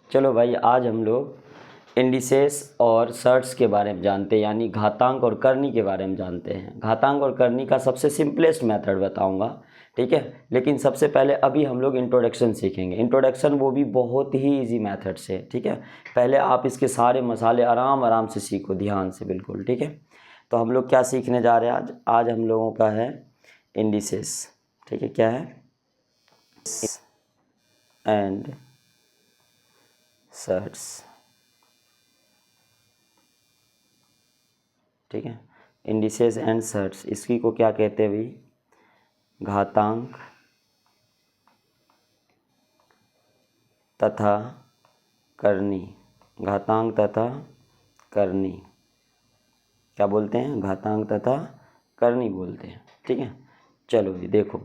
चलो भाई, आज हम लोग इंडिसेस और सर्ट्स के बारे में जानते हैं, यानी घातांक और करनी के बारे में जानते हैं। घातांक और करनी का सबसे सिंपलेस्ट मेथड बताऊंगा, ठीक है। लेकिन सबसे पहले अभी हम लोग इंट्रोडक्शन सीखेंगे। इंट्रोडक्शन वो भी बहुत ही इजी मेथड से, ठीक है। पहले आप इसके सारे मसाले आराम आराम से सीखो, ध्यान से, बिल्कुल, ठीक है। तो हम लोग क्या सीखने जा रहे हैं आज? आज हम लोगों का है इंडिसेस, ठीक है। क्या है? एंड सर्ट्स, ठीक है। इंडिसेस एंड सर्ट्स, इसकी को क्या कहते हैं भाई? घातांक तथा करनी। घातांक तथा करनी क्या बोलते हैं? घातांक तथा करनी बोलते हैं, ठीक है। चलो ये देखो,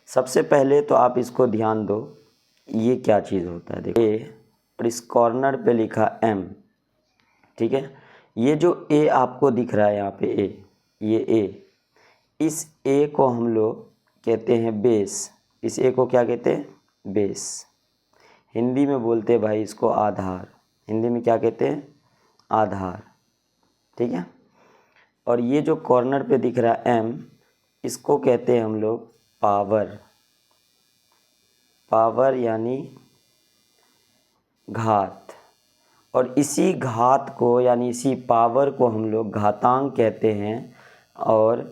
सबसे पहले तो आप इसको ध्यान दो, ये क्या चीज़ होता है? देखो ए, और इस कॉर्नर पे लिखा एम, ठीक है। ये जो ए आपको दिख रहा है यहाँ पे ए, ये ए, इस ए को हम लोग कहते हैं बेस। इस ए को क्या कहते हैं? बेस। हिंदी में बोलते हैं भाई इसको आधार। हिंदी में क्या कहते हैं? आधार, ठीक है। और ये जो कॉर्नर पे दिख रहा है एम, इसको कहते हैं हम लोग पावर। पावर यानी घात। और इसी घात को यानी इसी पावर को हम लोग घातांक कहते हैं और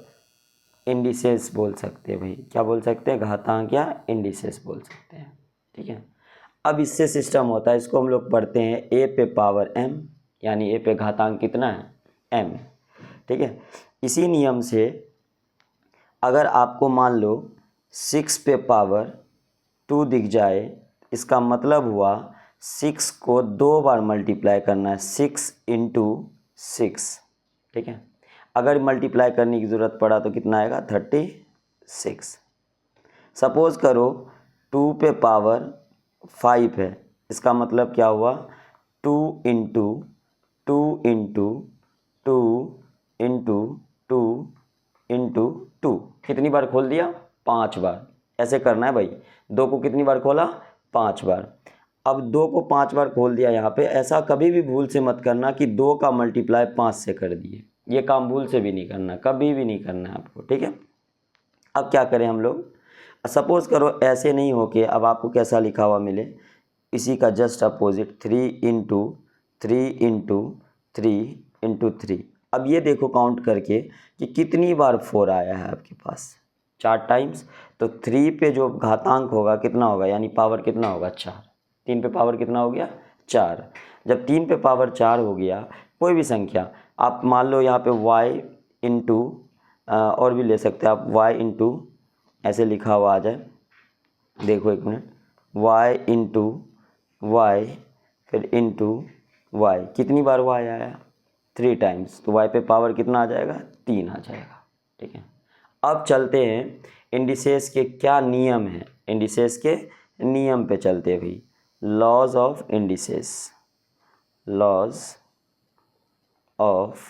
इंडिसेस बोल सकते हैं भाई। क्या बोल सकते हैं? घातांक या इंडिसेस बोल सकते हैं, ठीक है। अब इससे सिस्टम होता है, इसको हम लोग पढ़ते हैं ए पे पावर एम, यानी ए पे घातांक कितना है? एम, ठीक है। इसी नियम से अगर आपको मान लो 6 पे पावर 2 दिख जाए, इसका मतलब हुआ 6 को 2 बार मल्टीप्लाई करना है, 6 इंटू 6, ठीक है। अगर मल्टीप्लाई करने की ज़रूरत पड़ा तो कितना आएगा? 36। सपोज़ करो 2 पे पावर 5 है, इसका मतलब क्या हुआ? 2 इंटू 2 इंटू 2 इंटू 2 इंटू 2, कितनी बार खोल दिया? 5 बार। ऐसे करना है भाई। 2 को कितनी बार खोला? 5 बार। अब 2 को 5 बार खोल दिया यहाँ पे। ऐसा कभी भी भूल से मत करना कि 2 का मल्टीप्लाई 5 से कर दिए। ये काम भूल से भी नहीं करना, कभी भी नहीं करना है आपको, ठीक है। अब क्या करें हम लोग? सपोज़ करो ऐसे नहीं हो के अब आपको कैसा लिखा हुआ मिले, इसी का just opposite 3 into 3 into 3 into 3। अब ये देखो काउंट करके कि कितनी बार 4 आया है आपके पास? 4 टाइम्स। तो 3 पे जो घातांक होगा कितना होगा, यानी पावर कितना होगा? 4। 3 पे पावर कितना हो गया? 4। जब 3 पे पावर 4 हो गया, कोई भी संख्या आप मान लो यहाँ पे y इंटू, और भी ले सकते हैं आप, y इंटू ऐसे लिखा हुआ आ जाए, देखो एक मिनट, y इंटू वाई, फिर इंटू वाई, कितनी बार y आया? 3 टाइम्स। तो y पे पावर कितना आ जाएगा? 3 आ जाएगा, ठीक है। अब चलते हैं इंडिसेस के क्या नियम हैं। इंडिसेस के नियम पे चलते हैं भाई। Laws of indices, laws of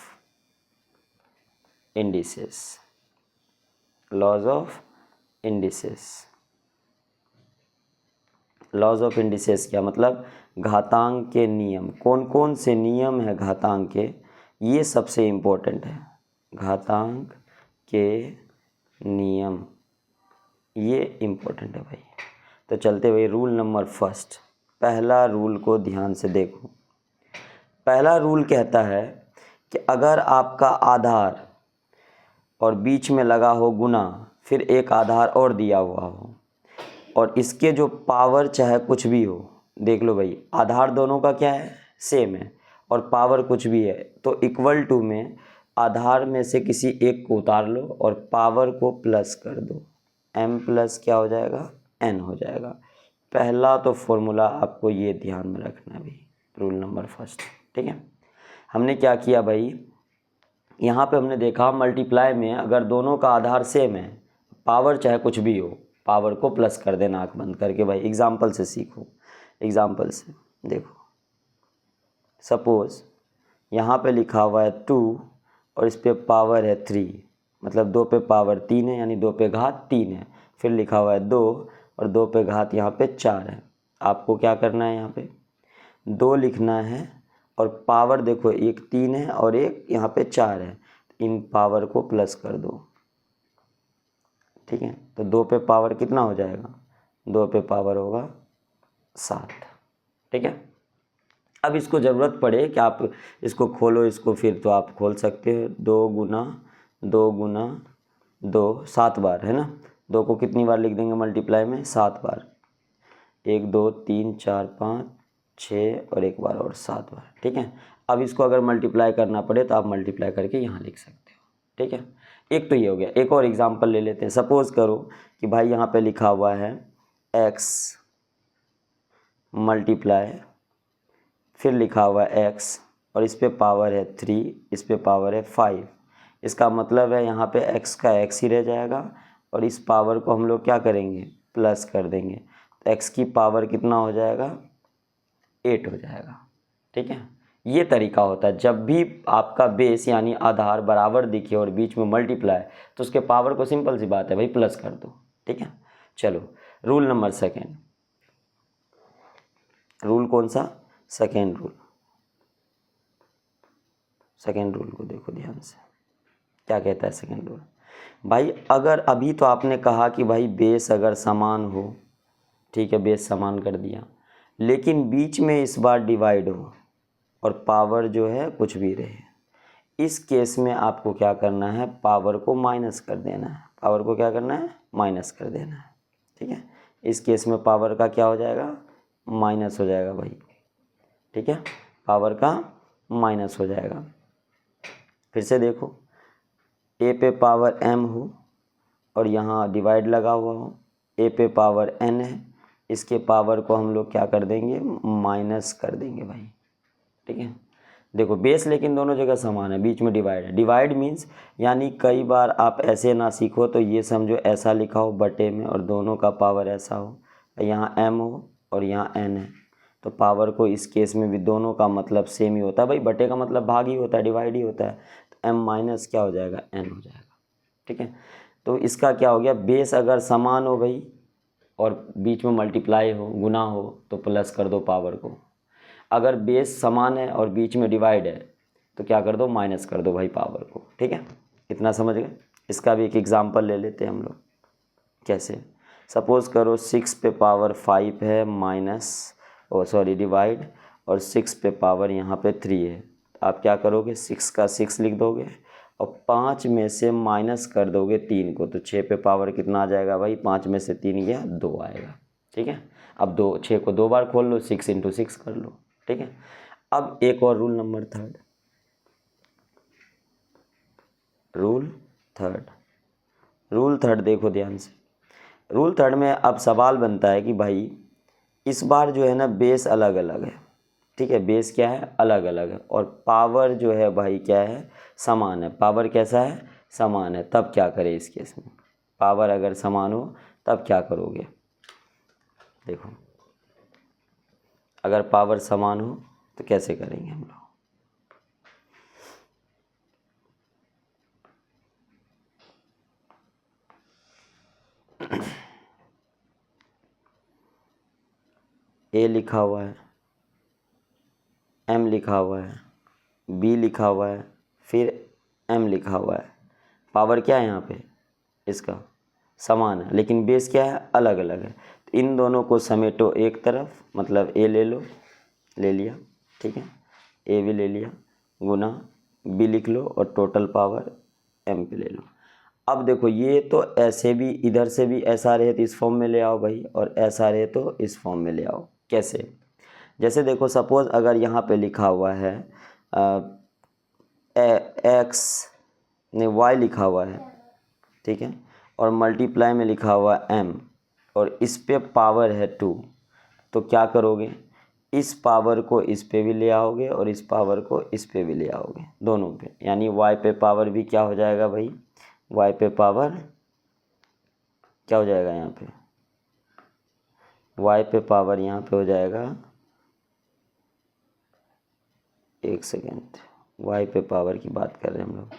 indices, laws of indices. Laws of indices क्या मतलब? घातांक के नियम। कौन कौन से नियम है घातांक के? ये सबसे इम्पोर्टेंट है। घातांक के नियम, ये इम्पोर्टेंट है भाई। तो चलते भाई रूल नंबर फर्स्ट। पहला रूल को ध्यान से देखो। पहला रूल कहता है कि अगर आपका आधार और बीच में लगा हो गुना, फिर एक आधार और दिया हुआ हो, और इसके जो पावर चाहे कुछ भी हो, देख लो भाई आधार दोनों का क्या है? सेम है, और पावर कुछ भी है, तो इक्वल टू में आधार में से किसी एक को उतार लो और पावर को प्लस कर दो। m प्लस क्या हो जाएगा? n हो जाएगा। पहला तो फॉर्मूला आपको ये ध्यान में रखना है भाई, रूल नंबर फर्स्ट, ठीक है। हमने क्या किया भाई, यहाँ पे हमने देखा मल्टीप्लाई में अगर दोनों का आधार सेम है, पावर चाहे कुछ भी हो, पावर को प्लस कर देना आँख बंद करके भाई। एग्जाम्पल से सीखो, एग्जाम्पल से देखो। सपोज़ यहाँ पे लिखा हुआ है 2 और इस पे पावर है 3, मतलब 2 पे पावर 3 है, यानी 2 पे घात 3 है। फिर लिखा हुआ है 2 और 2 पे घात यहाँ पे 4 है। आपको क्या करना है यहाँ पे? 2 लिखना है और पावर देखो एक 3 है और एक यहाँ पे 4 है, इन पावर को प्लस कर दो, ठीक है। तो 2 पे पावर कितना हो जाएगा, 2 पे पावर होगा 7, ठीक है। अब इसको ज़रूरत पड़े कि आप इसको खोलो इसको, फिर तो आप खोल सकते हो। 2 गुना 2 गुना 2 7 बार है ना, 2 को कितनी बार लिख देंगे मल्टीप्लाई में, 7 बार, 1 2 3 4 5 6 और एक बार और 7 बार, ठीक है। अब इसको अगर मल्टीप्लाई करना पड़े तो आप मल्टीप्लाई करके यहाँ लिख सकते हो, ठीक है। एक तो ये हो गया। एक और एग्जांपल ले लेते हैं। सपोज़ करो कि भाई यहाँ पे लिखा हुआ है x मल्टीप्लाई, फिर लिखा हुआ है x और इस पे पावर है 3, इस पे पावर है 5। इसका मतलब है यहाँ पे x का x ही रह जाएगा और इस पावर को हम लोग क्या करेंगे, प्लस कर देंगे। तो x की पावर कितना हो जाएगा, 8 हो जाएगा, ठीक है। ये तरीका होता है, जब भी आपका बेस यानी आधार बराबर दिखे और बीच में मल्टीप्लाई, तो उसके पावर को सिंपल सी बात है भाई प्लस कर दो, ठीक है। चलो रूल नंबर सेकेंड, रूल कौन सा, सेकेंड रूल। सेकेंड रूल को देखो ध्यान से, क्या कहता है सेकेंड रूल। भाई अगर अभी तो आपने कहा कि भाई बेस अगर समान हो, ठीक है, बेस समान कर दिया, लेकिन बीच में इस बार डिवाइड हो और पावर जो है कुछ भी रहे, इस केस में आपको क्या करना है, पावर को माइनस कर देना है। पावर को क्या करना है, माइनस कर देना है, ठीक है। इस केस में पावर का क्या हो जाएगा, माइनस हो जाएगा भाई, ठीक है, पावर का माइनस हो जाएगा। फिर से देखो, a पे पावर m हो और यहाँ डिवाइड लगा हुआ हो, a पे पावर n है, इसके पावर को हम लोग क्या कर देंगे, माइनस कर देंगे भाई, ठीक है। देखो बेस लेकिन दोनों जगह समान है, बीच में डिवाइड है। डिवाइड मीन्स यानी कई बार आप ऐसे ना सीखो तो ये समझो ऐसा लिखा हो बटे में और दोनों का पावर ऐसा हो, यहाँ m हो और यहाँ n है, तो पावर को इस केस में भी दोनों का मतलब सेम ही होता है भाई, बटे का मतलब भाग ही होता है, डिवाइड ही होता है। तो m माइनस क्या हो जाएगा, n हो जाएगा, ठीक है। तो इसका क्या हो गया, बेस अगर समान हो भाई और बीच में मल्टीप्लाई हो, गुना हो, तो प्लस कर दो पावर को। अगर बेस समान है और बीच में डिवाइड है तो क्या कर दो, माइनस कर दो भाई पावर को, ठीक है। इतना समझ गए। इसका भी एक एग्जांपल ले लेते हैं हम लोग। कैसे, सपोज़ करो 6 पे पावर 5 है माइनस डिवाइड और 6 पे पावर यहाँ पे 3 है। आप क्या करोगे, 6 का 6 लिख दोगे और 5 में से माइनस कर दोगे 3 को, तो 6 पे पावर कितना आ जाएगा भाई, 5 में से 3 गया 2 आएगा, ठीक है। अब 6 को 2 बार खोल लो, 6 इंटू 6 कर लो, ठीक है। अब एक और rule number third, rule third देखो ध्यान से। रूल थर्ड में अब सवाल बनता है कि भाई इस बार जो है ना बेस अलग अलग है, ठीक है, बेस क्या है, अलग अलग है, और पावर जो है भाई क्या है, समान है। पावर कैसा है, समान है। तब क्या करें इस केस में, पावर अगर समान हो तब क्या करोगे, देखो अगर पावर समान हो तो कैसे करेंगे हम लोग। ए लिखा हुआ है, एम लिखा हुआ है, बी लिखा हुआ है, फिर एम लिखा हुआ है। पावर क्या है यहाँ पे, इसका समान है, लेकिन बेस क्या है, अलग अलग है। तो इन दोनों को समेटो एक तरफ, मतलब ए ले लो, ले लिया, ठीक है, ए भी ले लिया, गुना बी लिख लो और टोटल पावर एम पे ले लो। अब देखो ये तो ऐसे भी, इधर से भी ऐसा रहे तो इस फॉर्म में ले आओ भाई, और ऐसा रहे तो इस फॉर्म में ले आओ। कैसे, जैसे देखो सपोज़ अगर यहाँ पे लिखा हुआ है एक्स ने वाई लिखा हुआ है, ठीक है, और मल्टीप्लाई में लिखा हुआ एम और इस पे पावर है 2, तो क्या करोगे, इस पावर को इस पे भी ले आओगे और इस पावर को इस पे भी ले आओगे, दोनों पे, यानी वाई पे पावर भी क्या हो जाएगा भाई, वाई पे पावर क्या हो जाएगा, यहाँ पे वाई पे पावर यहाँ पे हो जाएगा, एक सेकेंड, वाई पे पावर की बात कर रहे हैं हम लोग,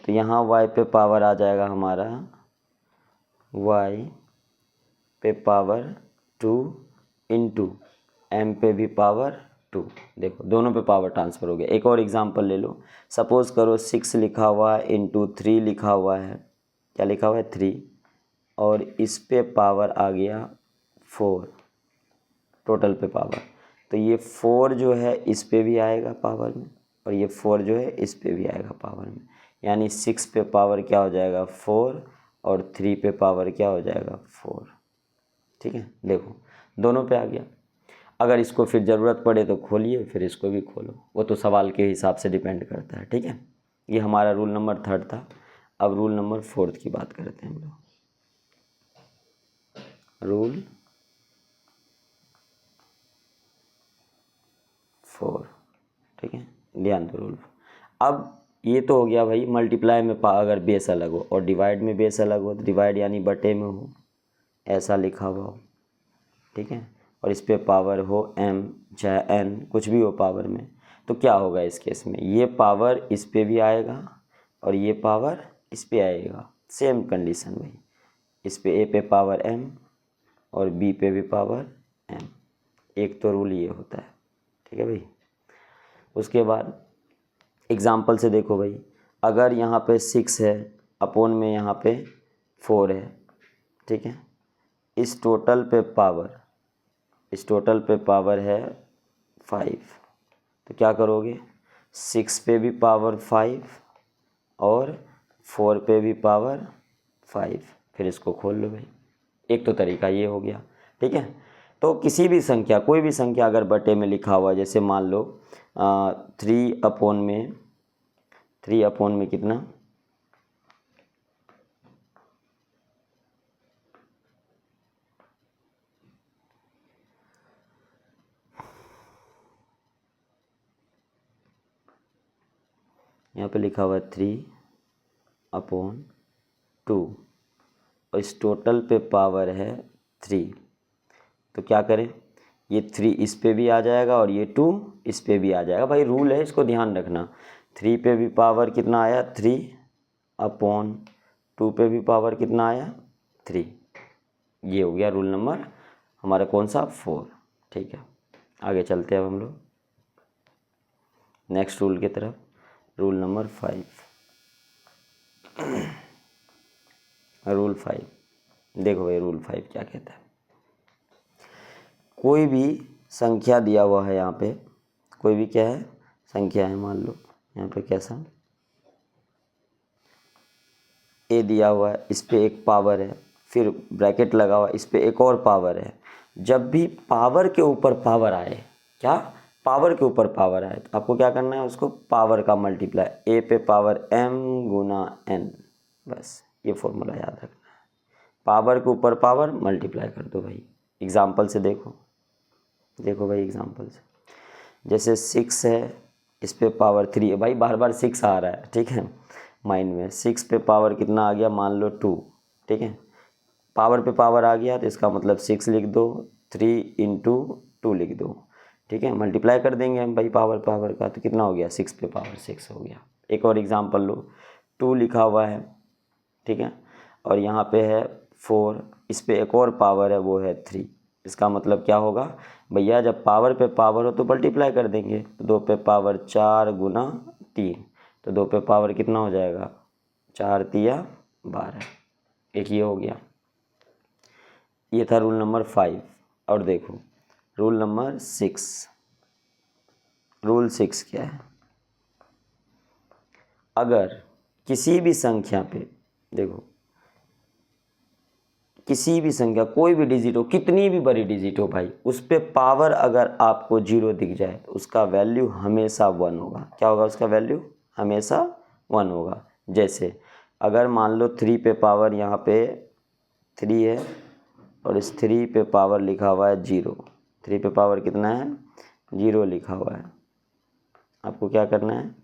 तो यहाँ वाई पे पावर आ जाएगा हमारा वाई पे पावर 2 इंटू एम पे भी पावर 2। देखो दोनों पे पावर ट्रांसफ़र हो गया। एक और एग्जांपल ले लो, सपोज़ करो 6 लिखा हुआ है इंटू 3 लिखा हुआ है, क्या लिखा हुआ है 3, और इस पे पावर आ गया 4, टोटल पे पावर। तो ये 4 जो है इस पे भी आएगा पावर में, और ये 4 जो है इस पे भी आएगा पावर में, यानी 6 पे पावर क्या हो जाएगा 4, और 3 पे पावर क्या हो जाएगा 4। ठीक है, देखो दोनों पे आ गया। अगर इसको फिर ज़रूरत पड़े तो खोलिए, फिर इसको भी खोलो, वो तो सवाल के हिसाब से डिपेंड करता है। ठीक है, ये हमारा रूल नंबर 3 था। अब रूल नंबर 4 की बात करते हैं हम लोग। रूल 4, ठीक है, ध्यान दो रूल। अब ये तो हो गया भाई मल्टीप्लाई में अगर बेस अलग हो, और डिवाइड में बेस अलग हो, तो डिवाइड यानी बटे में हो, ऐसा लिखा हुआ हो। ठीक है, और इस पे पावर हो m चाहे n, कुछ भी हो पावर में, तो क्या होगा इस केस में, ये पावर इस पे भी आएगा और ये पावर इस पे आएगा। सेम कंडीशन भाई, इस पे a पे पावर m और b पे भी पावर m। एक तो रूल ये होता है। ठीक है भाई, उसके बाद एग्ज़ाम्पल से देखो भाई, अगर यहाँ पे 6 है अपोन में यहाँ पे 4 है, ठीक है, इस टोटल पे पावर है 5, तो क्या करोगे, 6 पे भी पावर 5 और 4 पे भी पावर 5, फिर इसको खोल लो भाई। एक तो तरीका ये हो गया। ठीक है, तो किसी भी संख्या, कोई भी संख्या अगर बटे में लिखा हुआ, जैसे मान लो 3 अपोन में कितना, यहाँ पे लिखा हुआ है 3/2 और इस टोटल पे पावर है 3, तो क्या करें, ये 3 इस पे भी आ जाएगा और ये 2 इस पे भी आ जाएगा। भाई रूल है, इसको ध्यान रखना। 3 पे भी पावर कितना आया 3/2 पे भी पावर कितना आया 3। ये हो गया रूल नंबर हमारा कौन सा 4। ठीक है, आगे चलते हैं अब हम लोग नेक्स्ट रूल की तरफ। Rule number 5। रूल 5 देखो भाई, रूल 5 क्या कहता है, कोई भी संख्या दिया हुआ है यहाँ पे, कोई भी क्या है संख्या है, मान लो यहाँ पे कैसा ए दिया हुआ है, इस पे एक पावर है, फिर ब्रैकेट लगा हुआ, इस पे एक और पावर है। जब भी पावर के ऊपर पावर आए, क्या पावर के ऊपर पावर आए, तो आपको क्या करना है, उसको पावर का मल्टीप्लाई, ए पे पावर m गुना n, बस ये फॉर्मूला याद रखना है। पावर के ऊपर पावर मल्टीप्लाई कर दो भाई। एग्जाम्पल से देखो भाई, एग्जाम्पल से जैसे 6 है, इस पे पावर 3 है, भाई बार बार 6 आ रहा है। ठीक है, माइंड में 6 पे पावर कितना आ गया, मान लो 2। ठीक है, पावर पे पावर आ गया तो इसका मतलब 6 लिख दो, 3 इंटू 2 लिख दो। ठीक है, मल्टीप्लाई कर देंगे हम भाई पावर का, तो कितना हो गया 6 पे पावर 6 हो गया। एक और एग्जांपल लो, 2 लिखा हुआ है, ठीक है, और यहाँ पे है 4, इस पे एक और पावर है वो है 3। इसका मतलब क्या होगा भैया, जब पावर पे पावर हो तो मल्टीप्लाई कर देंगे, तो 2 पे पावर 4 गुना 3, तो 2 पे पावर कितना हो जाएगा 4 तिया 12। एक ये हो गया, ये था रूल नंबर 5। और देखो रूल नंबर 6। रूल 6 क्या है, अगर किसी भी संख्या पे, देखो किसी भी संख्या, कोई भी डिजिट हो, कितनी भी बड़ी डिजिट हो भाई, उस पे पावर अगर आपको 0 दिख जाए तो उसका वैल्यू हमेशा 1 होगा। क्या होगा, उसका वैल्यू हमेशा 1 होगा। जैसे अगर मान लो 3 पे पावर यहाँ पे 3 है और इस 3 पे पावर लिखा हुआ है 0, 3 पे पावर कितना है 0 लिखा हुआ है, आपको क्या करना है,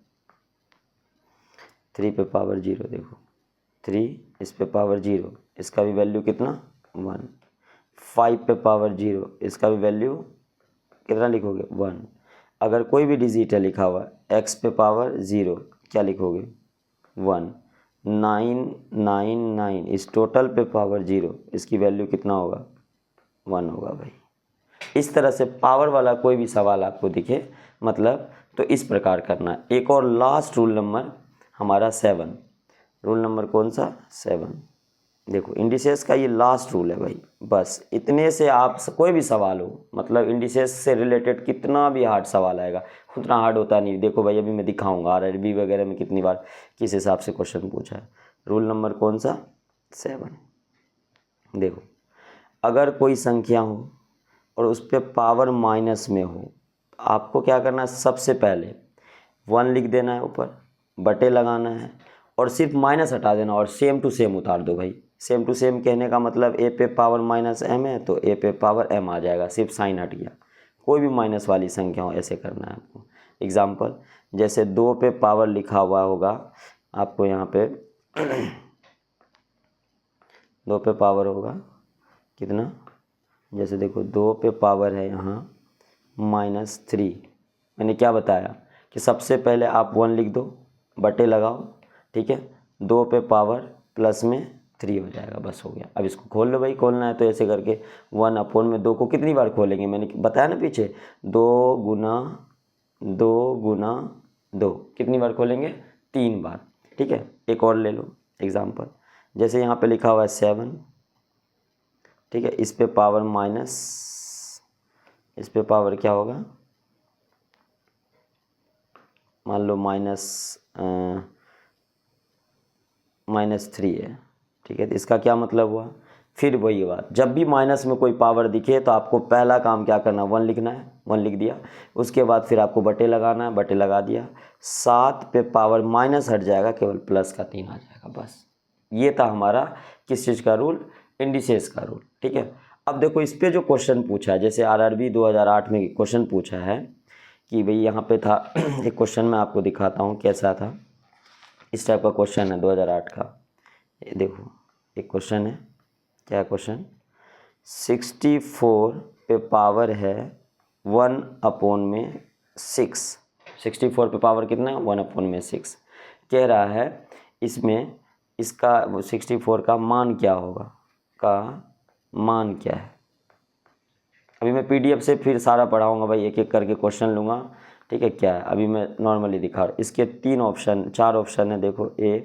3 पे पावर 0, देखो 3 इस पे पावर 0, इसका भी वैल्यू कितना 1। 5 पे पावर 0, इसका भी वैल्यू कितना लिखोगे 1। अगर कोई भी डिजिट है लिखा हुआ x पे पावर 0, क्या लिखोगे 1। 999 इस टोटल पे पावर 0, इसकी वैल्यू कितना होगा 1 होगा भाई। इस तरह से पावर वाला कोई भी सवाल आपको दिखे मतलब तो इस प्रकार करना है। एक और लास्ट रूल नंबर हमारा 7, रूल नंबर कौन सा 7। देखो इंडिसेस का ये लास्ट रूल है भाई, बस इतने से आप कोई भी सवाल हो मतलब इंडिसेस से रिलेटेड कितना भी हार्ड सवाल आएगा, उतना हार्ड होता नहीं। देखो भाई अभी मैं दिखाऊंगा आरआरबी वगैरह में कितनी बार किस हिसाब से क्वेश्चन पूछा है। रूल नंबर कौन सा 7। देखो अगर कोई संख्या हो और उस पर पावर माइनस में हो तो आपको क्या करना है, सबसे पहले 1 लिख देना है, ऊपर बटे लगाना है और सिर्फ माइनस हटा देना और सेम टू सेम उतार दो भाई। सेम टू सेम कहने का मतलब ए पे पावर माइनस एम है तो ए पे पावर एम आ जाएगा, सिर्फ साइन हट गया। कोई भी माइनस वाली संख्या हो ऐसे करना है आपको। एग्जाम्पल जैसे 2 पे पावर लिखा हुआ होगा आपको यहाँ पे 2 पे पावर होगा कितना, जैसे देखो 2 पे पावर है यहाँ -3। मैंने क्या बताया कि सबसे पहले आप 1 लिख दो, बटे लगाओ, ठीक है, 2 पे पावर प्लस में 3 हो जाएगा, बस हो गया। अब इसको खोल लो भाई, खोलना है तो ऐसे करके 1/2 को कितनी बार खोलेंगे, मैंने बताया ना पीछे 2 गुना 2 कितनी बार खोलेंगे 3 बार, ठीक है। एक और ले लो एग्जाम्पल, जैसे यहाँ पे लिखा हुआ है 7, ठीक है, इस पे पावर माइनस, इस पे पावर क्या होगा, मान लो -3 है, ठीक है। तो इसका क्या मतलब हुआ, फिर वही बात, जब भी माइनस में कोई पावर दिखे तो आपको पहला काम क्या करना, 1 लिखना है, 1 लिख दिया, उसके बाद फिर आपको बटे लगाना है, बटे लगा दिया, 7 पे पावर माइनस हट जाएगा, केवल प्लस का 3 आ जाएगा, बस। ये था हमारा किस चीज़ का रूल, इंडिसेस का रूल, ठीक है। अब देखो इस पे जो क्वेश्चन पूछा है, जैसे आरआरबी 2008 में क्वेश्चन पूछा है कि भाई यहाँ पे था एक क्वेश्चन मैं आपको दिखाता हूँ कैसा था। इस टाइप का क्वेश्चन है 2008 का, ये देखो एक क्वेश्चन है, क्या क्वेश्चन, 64 पे पावर है 1/6, 64 पे पावर कितना है 1/6, कह रहा है इसमें इसका 64 का मान क्या होगा, का मान क्या है। अभी मैं पीडीएफ से फिर सारा पढ़ाऊंगा भाई, एक एक करके क्वेश्चन लूँगा, ठीक है। क्या है अभी मैं नॉर्मली दिखा रहा हूँ, इसके 4 ऑप्शन है, देखो A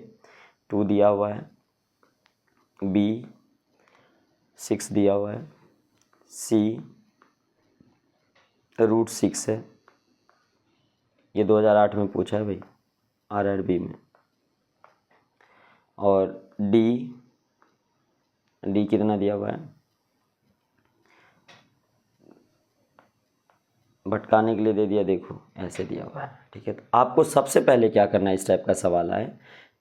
2 दिया हुआ है, B 6 दिया हुआ है, C √6 है, ये 2008 में पूछा है भाई आरआरबी में, और D कितना दिया हुआ है, भटकाने के लिए दे दिया, देखो ऐसे दिया हुआ है, ठीक है। तो आपको सबसे पहले क्या करना है, इस टाइप का सवाल आए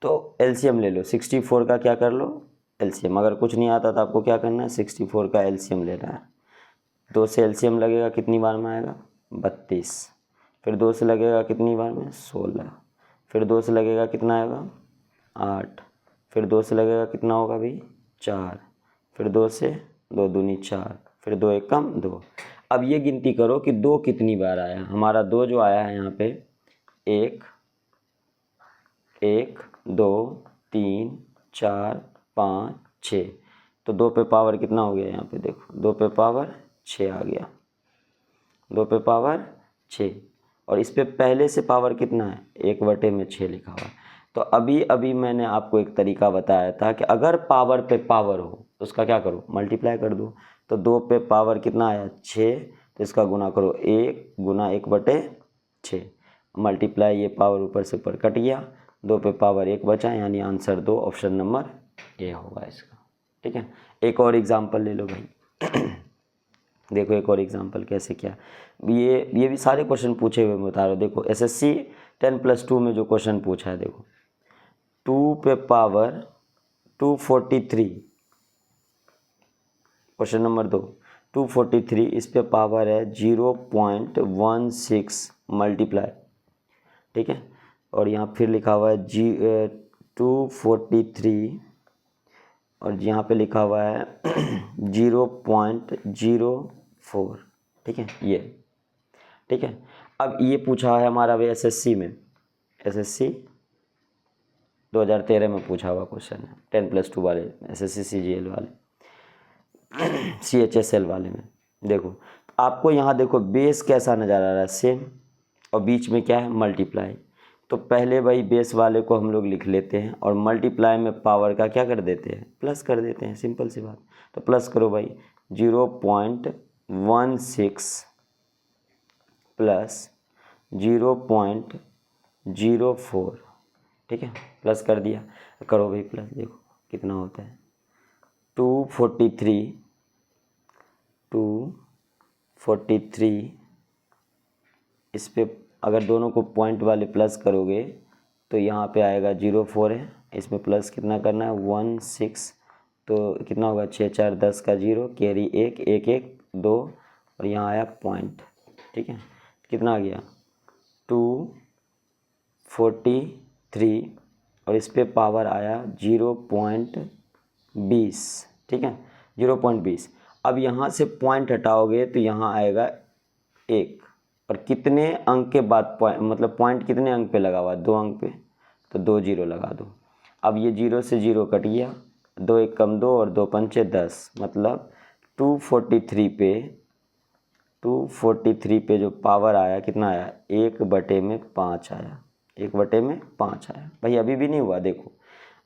तो एलसीएम ले लो, 64 का क्या कर लो एलसीएम, अगर कुछ नहीं आता तो आपको क्या करना है 64 का एलसीएम लेना है। 2 से एलसीएम लगेगा कितनी बार में आएगा 32, फिर 2 से लगेगा कितनी बार में 16, फिर 2 से लगेगा कितना आएगा 8, फिर 2 से लगेगा कितना होगा भाई 4, फिर 2 से 2 दूनी 4, फिर 2 1 कम 2। अब ये गिनती करो कि 2 कितनी बार आया, हमारा 2 जो आया है यहाँ पे 1 1 2 3 4 5 6, तो 2 पे पावर कितना हो गया यहाँ पे, देखो 2 पे पावर 6 आ गया, 2 पे पावर 6, और इस पे पहले से पावर कितना है 1/6 लिखा हुआ है। तो अभी मैंने आपको एक तरीका बताया था कि अगर पावर पे पावर हो तो उसका क्या करो मल्टीप्लाई कर दो, तो 2 पे पावर कितना आया 6, तो इसका गुना करो 1 गुना 1/6, मल्टीप्लाई, ये पावर ऊपर से ऊपर कट गया, 2 पे पावर 1 बचा, यानी आंसर 2 ऑप्शन नंबर ए होगा इसका, ठीक है। एक और एग्जाम्पल ले लो भाई देखो एक और एग्जाम्पल कैसे, क्या ये भी सारे क्वेश्चन पूछे हुए मैं बता रहा हूँ। देखो एसएससी 10+2 में जो क्वेश्चन पूछा है, देखो 2 पे पावर 243, क्वेश्चन नंबर 2 243, इस पे पावर है 0.16 मल्टीप्लाई, ठीक है, और यहाँ फिर लिखा हुआ है 243 और यहाँ पे लिखा हुआ है 0.04, ठीक है ये, ठीक है। अब ये पूछा है हमारा भाई एसएससी में, एसएससी 2013 में पूछा हुआ क्वेश्चन है 10+2 वाले, एसएससी सीजीएल वाले CHSL वाले में। देखो आपको यहाँ देखो बेस कैसा नज़र आ रहा है, सेम, और बीच में क्या है, मल्टीप्लाई। तो पहले भाई बेस वाले को हम लोग लिख लेते हैं और मल्टीप्लाई में पावर का क्या कर देते हैं, प्लस कर देते हैं, सिंपल सी बात। तो प्लस करो भाई, 0.16 प्लस 0.04, ठीक है, प्लस कर दिया। करो भाई प्लस, देखो कितना होता है, 243 इस पे अगर दोनों को पॉइंट वाले प्लस करोगे तो यहाँ पे आएगा 04 है, इसमें प्लस कितना करना है 16, तो कितना होगा 6 4 10 का 0, कैरी 1 1 1 2 और यहाँ आया पॉइंट, ठीक है, कितना आ गया 243 और इस पे पावर आया 0.20, ठीक है 0.20। अब यहाँ से पॉइंट हटाओगे तो यहाँ आएगा 1, और कितने अंक के बाद पॉइंट, मतलब पॉइंट कितने अंक पे लगा हुआ है, 2 अंक पे, तो 2 0 लगा दो। अब ये 0 से 0 कट गया, 2 1 कम 2 और 2 पंचे 10, मतलब 243 पे जो पावर आया कितना आया, 1/5 आया, 1/5 आया भाई। अभी भी नहीं हुआ, देखो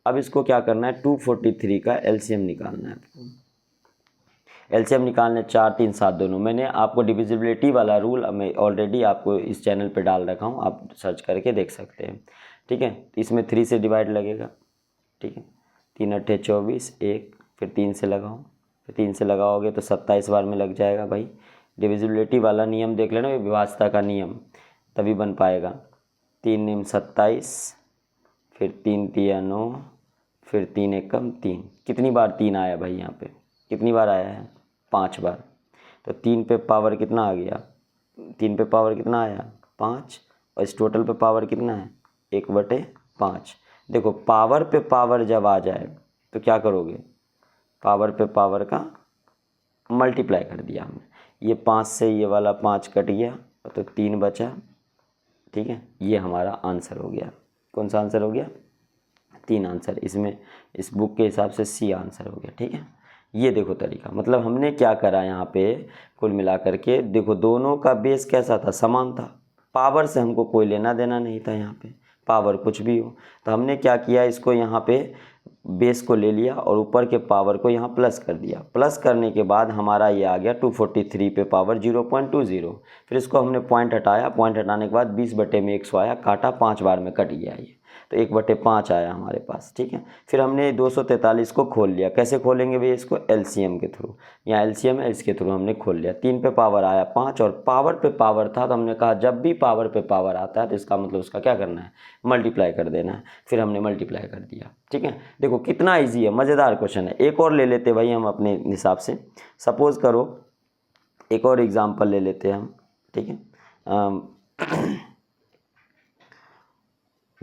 अब इसको क्या करना है, 243 का एलसीएम निकालना है आपको। एलसीएम निकालने 4 3 7 दोनों, मैंने आपको डिविजिबिलिटी वाला रूल मैं ऑलरेडी आपको इस चैनल पे डाल रखा हूँ, आप सर्च करके देख सकते हैं, ठीक है। इसमें 3 से डिवाइड लगेगा, ठीक है, 3 8 24, 1 फिर 3 से लगाओ, फिर 3 से लगाओगे तो 27 बार में लग जाएगा भाई। डिविजिबिलिटी वाला नियम देख लेना, विभाज्यता का नियम, तभी बन पाएगा। 3 नियम 27, फिर 3 3 9, फिर 3 1 3, कितनी बार 3 आया भाई, यहाँ पे कितनी बार आया है, 5 बार। तो 3 पे पावर कितना आ गया, 3 पे पावर कितना आया 5, और इस टोटल पे पावर कितना है 1/5। देखो पावर पे पावर जब आ जाए तो क्या करोगे, पावर पे पावर का मल्टीप्लाई कर दिया हमने, ये 5 से ये वाला 5 कट गया तो 3 बचा, ठीक है। ये हमारा आंसर हो गया, कौन सा आंसर हो गया, 3 आंसर, इसमें इस बुक के हिसाब से सी आंसर हो गया, ठीक है। ये देखो तरीका, मतलब हमने क्या करा यहाँ पे, कुल मिला करके देखो दोनों का बेस कैसा था, समान था, पावर से हमको कोई लेना देना नहीं था, यहाँ पे पावर कुछ भी हो। तो हमने क्या किया, इसको यहाँ पे बेस को ले लिया और ऊपर के पावर को यहाँ प्लस कर दिया। प्लस करने के बाद हमारा ये आ गया 243 पे पावर 0.20। फिर इसको हमने पॉइंट हटाया, पॉइंट हटाने के बाद 20/100 आया, काटा 5 बार में कट गया ये, तो 1/5 आया हमारे पास, ठीक है। फिर हमने 243 को खोल लिया, कैसे खोलेंगे भैया इसको, एलसीएम के थ्रू, यहाँ एलसीएम है इसके थ्रू हमने खोल लिया। 3 पे पावर आया 5 और पावर पे पावर था, तो हमने कहा जब भी पावर पे पावर आता है तो इसका मतलब उसका क्या करना है, मल्टीप्लाई कर देना है। फिर हमने मल्टीप्लाई कर दिया, ठीक है। देखो कितना ईजी है, मज़ेदार क्वेश्चन है। एक और ले लेते भाई हम अपने हिसाब से, सपोज़ करो एक और एग्जाम्पल ले लेते हैं हम, ठीक है।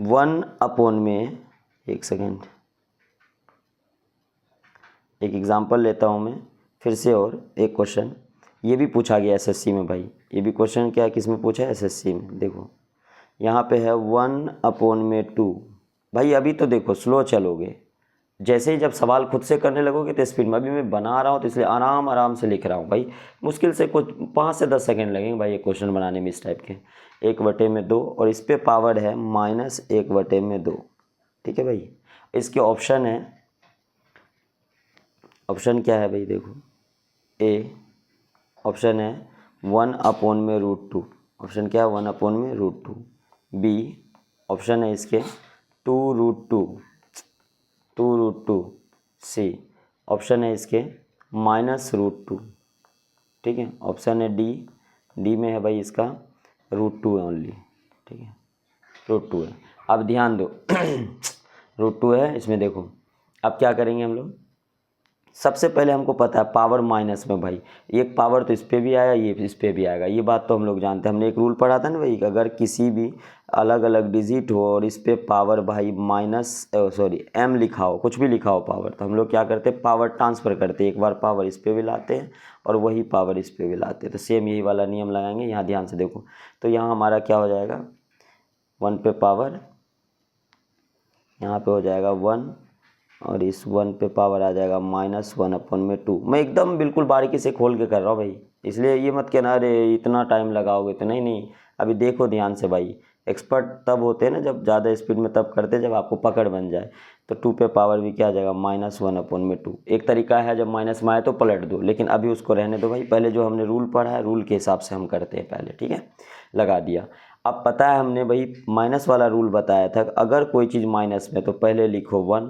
1 में, एक सेकेंड, एक एग्जांपल लेता हूँ मैं फिर से, और एक क्वेश्चन ये भी पूछा गया एसएससी में भाई। ये भी क्वेश्चन क्या है, किस में पूछा है, एसएससी में। देखो यहाँ पे है 1/2 भाई। अभी तो देखो स्लो चलोगे, जैसे ही जब सवाल खुद से करने लगोगे तो स्पीड में, अभी मैं बना रहा हूँ तो इसलिए आराम आराम से लिख रहा हूँ भाई। मुश्किल से कुछ 5 से 10 सेकेंड लगेंगे भाई ये क्वेश्चन बनाने में, इस टाइप के। 1/2 और इस पे पावर है -1/2, ठीक है भाई। इसके ऑप्शन है, ऑप्शन क्या है भाई, देखो ए ऑप्शन है 1/√2, ऑप्शन क्या है 1/√2। बी ऑप्शन है इसके 2√2। सी ऑप्शन है इसके -√2, ठीक है। ऑप्शन है डी में है भाई इसका √2 है ओनली, ठीक है, √2 है। अब ध्यान दो √2 है इसमें। देखो अब क्या करेंगे हम लोग, सबसे पहले हमको पता है पावर माइनस में भाई, एक पावर तो इस पर भी आया, ये इस पर भी आएगा, ये बात तो हम लोग जानते हैं। हमने एक रूल पढ़ा था ना भाई, अगर किसी भी अलग अलग डिजिट हो और इस पर पावर भाई m लिखा हो, कुछ भी लिखा हो पावर, तो हम लोग क्या करते हैं, पावर ट्रांसफ़र करते हैं। एक बार पावर इस पर भी लाते हैं और वही पावर इस पर भी लाते हैं। तो सेम यही वाला नियम लगाएंगे यहाँ, ध्यान से देखो। तो यहाँ हमारा क्या हो जाएगा, 1 पे पावर, यहाँ पे हो जाएगा 1 और इस 1 पे पावर आ जाएगा -1/2। मैं एकदम बिल्कुल बारीकी से खोल के कर रहा हूँ भाई, इसलिए ये मत कहना अरे इतना टाइम लगाओगे, तो नहीं नहीं, अभी देखो ध्यान से भाई। एक्सपर्ट तब होते हैं ना जब ज़्यादा स्पीड में तब करते हैं जब आपको पकड़ बन जाए। तो 2 पे पावर भी क्या आ जाएगा, -1/2। एक तरीका है जब माइनस में आए तो पलट दो, लेकिन अभी उसको रहने दो भाई। पहले जो हमने रूल पढ़ा है रूल के हिसाब से हम करते हैं पहले, ठीक है। लगा दिया। अब पता है हमने भाई माइनस वाला रूल बताया था, अगर कोई चीज़ माइनस में तो पहले लिखो 1,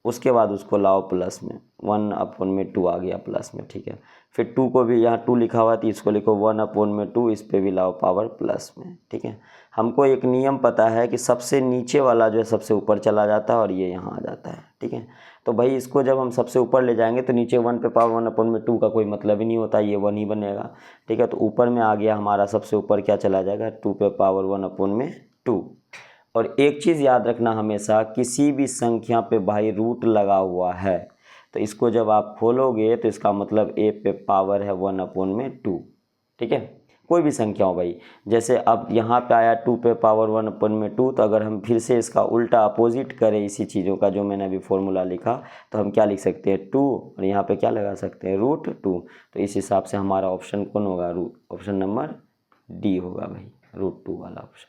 उसके बाद उसको लाओ प्लस में, 1/2 आ गया प्लस में, ठीक है। फिर 2 को भी यहाँ 2 लिखा हुआ है तो इसको लिखो 1/2, इस पे भी लाओ पावर प्लस में, ठीक है। हमको एक नियम पता है कि सबसे नीचे वाला जो है सबसे ऊपर चला जाता है और ये यहाँ आ जाता है, ठीक है। तो भाई इसको जब हम सबसे ऊपर ले जाएंगे तो नीचे 1 पे पावर 1/2 का कोई मतलब ही नहीं होता, ये 1 ही बनेगा, ठीक है। तो ऊपर में आ गया हमारा, सबसे ऊपर क्या चला जाएगा, 2 पे पावर 1/2। और एक चीज़ याद रखना हमेशा, किसी भी संख्या पे भाई रूट लगा हुआ है तो इसको जब आप खोलोगे तो इसका मतलब ए पे पावर है 1/2, ठीक है। कोई भी संख्या हो भाई, जैसे अब यहाँ पे आया 2 पे पावर 1/2, तो अगर हम फिर से इसका उल्टा अपोजिट करें इसी चीज़ों का जो मैंने अभी फॉर्मूला लिखा, तो हम क्या लिख सकते हैं 2, और यहाँ पे क्या लगा सकते हैं √2। तो इस हिसाब से हमारा ऑप्शन कौन होगा, ऑप्शन नंबर डी होगा भाई, √2 वाला ऑप्शन,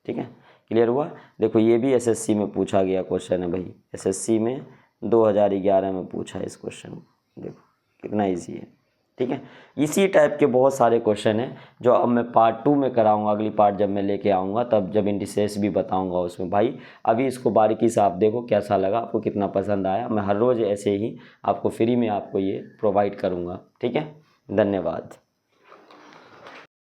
ठीक है। क्लियर हुआ। देखो ये भी एसएससी में पूछा गया क्वेश्चन है भाई, एसएससी में 2011 में पूछा है इस क्वेश्चन को, देखो कितना इजी है, ठीक है। इसी टाइप के बहुत सारे क्वेश्चन हैं जो अब मैं पार्ट 2 में कराऊंगा, अगली पार्ट जब मैं लेके आऊँगा तब जब इंडिसेस भी बताऊंगा उसमें भाई। अभी इसको बारीकी से आप देखो कैसा लगा आपको, कितना पसंद आया। मैं हर रोज़ ऐसे ही आपको फ्री में आपको ये प्रोवाइड करूँगा, ठीक है। धन्यवाद।